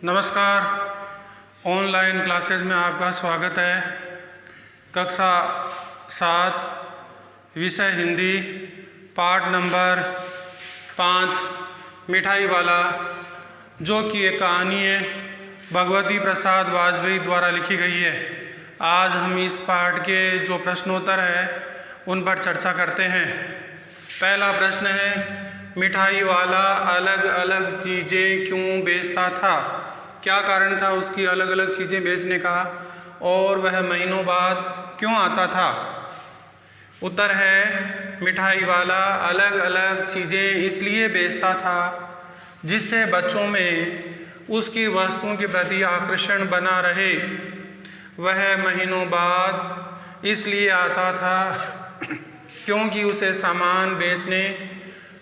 नमस्कार। Online classes में आपका स्वागत है। कक्षा 7 विषय हिंदी, पाठ नंबर 5 मिठाई वाला, जो कि एक कहानी है भगवती प्रसाद वाजपेयी द्वारा लिखी गई है। आज हम इस पाठ के जो प्रश्नोत्तर है उन पर चर्चा करते हैं। पहला प्रश्न है, मिठाई वाला अलग अलग चीज़ें क्यों बेचता था? क्या कारण था उसकी अलग अलग चीज़ें बेचने का, और वह महीनों बाद क्यों आता था? उत्तर है, मिठाई वाला अलग अलग चीज़ें इसलिए बेचता था जिससे बच्चों में उसकी वस्तुओं के प्रति आकर्षण बना रहे। वह महीनों बाद इसलिए आता था क्योंकि उसे सामान बेचने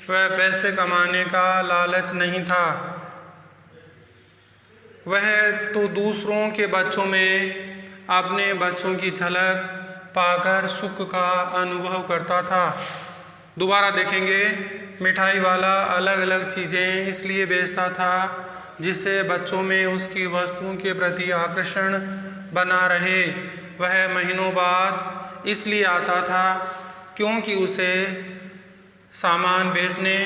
व पैसे कमाने का लालच नहीं था। वह तो दूसरों के बच्चों में अपने बच्चों की झलक पाकर सुख का अनुभव करता था। दोबारा देखेंगे, मिठाई वाला अलग अलग चीज़ें इसलिए बेचता था जिससे बच्चों में उसकी वस्तुओं के प्रति आकर्षण बना रहे। वह महीनों बाद इसलिए आता था क्योंकि उसे सामान बेचने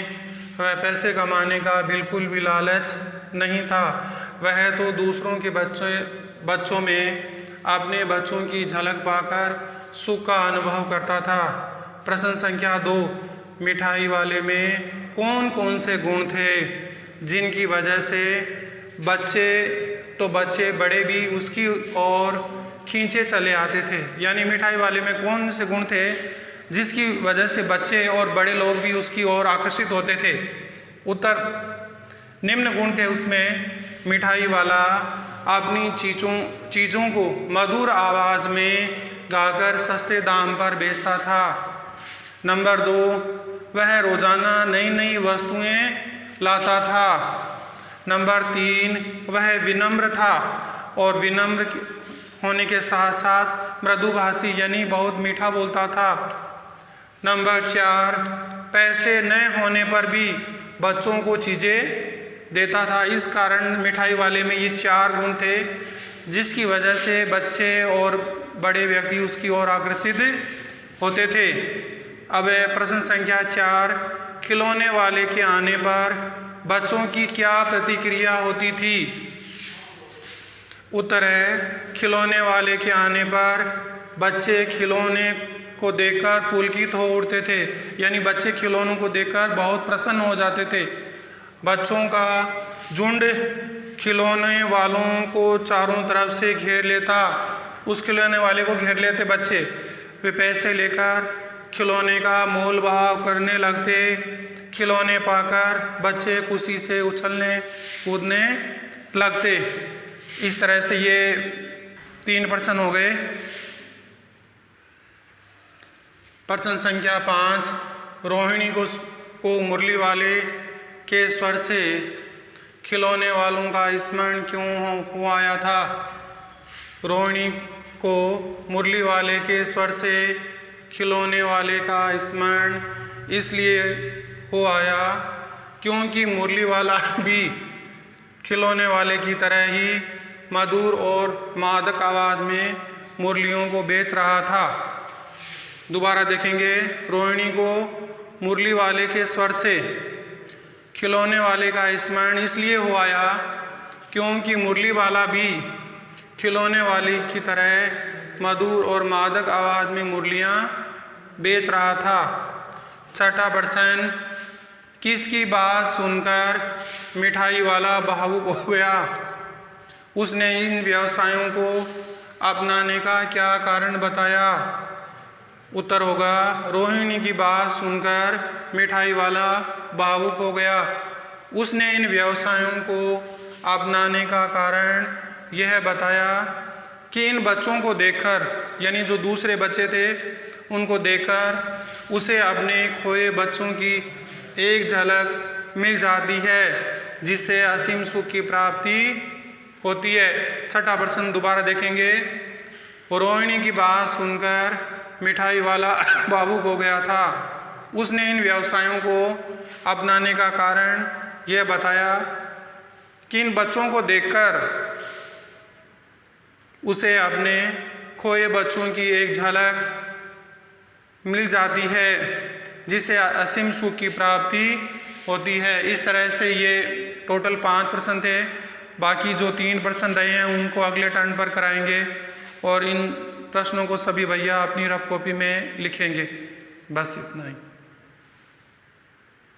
व पैसे कमाने का बिल्कुल भी लालच नहीं था। वह तो दूसरों के बच्चों में अपने बच्चों की झलक पाकर सुख का अनुभव करता था। प्रश्न संख्या 2, मिठाई वाले में कौन कौन से गुण थे जिनकी वजह से बच्चे बड़े भी उसकी ओर खींचे चले आते थे? यानी मिठाई वाले में कौन से गुण थे जिसकी वजह से बच्चे और बड़े लोग भी उसकी ओर आकर्षित होते थे? उत्तर, निम्न गुण थे उसमें। मिठाई वाला अपनी चीज़ों को मधुर आवाज़ में गाकर सस्ते दाम पर बेचता था। नंबर 2, वह रोज़ाना नई नई वस्तुएं लाता था। नंबर 3, वह विनम्र था और विनम्र होने के साथ साथ मृदुभाषी यानी बहुत मीठा बोलता था। नंबर 4, पैसे न होने पर भी बच्चों को चीज़ें देता था। इस कारण मिठाई वाले में ये 4 गुण थे जिसकी वजह से बच्चे और बड़े व्यक्ति उसकी ओर आकर्षित होते थे। अब प्रश्न संख्या 4, खिलौने वाले के आने पर बच्चों की क्या प्रतिक्रिया होती थी? उत्तर है, खिलौने वाले के आने पर बच्चे खिलौने को देखकर पुलकित हो उठते थे। यानी बच्चे खिलौनों को देखकर बहुत प्रसन्न हो जाते थे। बच्चों का झुंड खिलौने वालों को चारों तरफ से घेर लेता। उस खिलौने वाले को घेर लेते बच्चे। वे पैसे लेकर खिलौने का मोल भाव करने लगते। खिलौने पाकर बच्चे खुशी से उछलने कूदने लगते। इस तरह से ये 3 प्रश्न हो गए। प्रश्न संख्या 5, रोहिणी को मुरली वाले के स्वर से खिलौने वालों का स्मरण क्यों हो आया था? रोहिणी को मुरली वाले के स्वर से खिलौने वाले का स्मरण इसलिए हो आया क्योंकि मुरली वाला भी खिलौने वाले की तरह ही मधुर और मादक आवाज़ में मुरलियों को बेच रहा था। दोबारा देखेंगे, रोहिणी को मुरली वाले के स्वर से खिलौने वाले का स्मरण इसलिए हो आया क्योंकि मुरली वाला भी खिलौने वाले की तरह मधुर और मादक आवाज़ में मुरलियाँ बेच रहा था। छठा प्रश्न, किसकी बात सुनकर मिठाई वाला भावुक हो गया? उसने इन व्यवसायों को अपनाने का क्या कारण बताया? उत्तर होगा, रोहिणी की बात सुनकर मिठाई वाला भावुक हो गया। उसने इन व्यवसायों को अपनाने का कारण यह बताया कि इन बच्चों को देखकर, यानी जो दूसरे बच्चे थे उनको देखकर उसे अपने खोए बच्चों की एक झलक मिल जाती है जिससे असीम सुख की प्राप्ति होती है। छठा प्रश्न दोबारा देखेंगे, रोहिणी की बात सुनकर मिठाई वाला भावुक हो गया था। उसने इन व्यवसायों को अपनाने का कारण यह बताया किन बच्चों को देखकर उसे अपने खोए बच्चों की एक झलक मिल जाती है जिससे असीम सुख की प्राप्ति होती है। इस तरह से ये टोटल 5 प्रश्न थे। बाकी जो 3 प्रश्न रहे हैं उनको अगले टर्न पर कराएंगे और इन प्रश्नों को सभी भैया अपनी रफ कॉपी में लिखेंगे। बस इतना ही।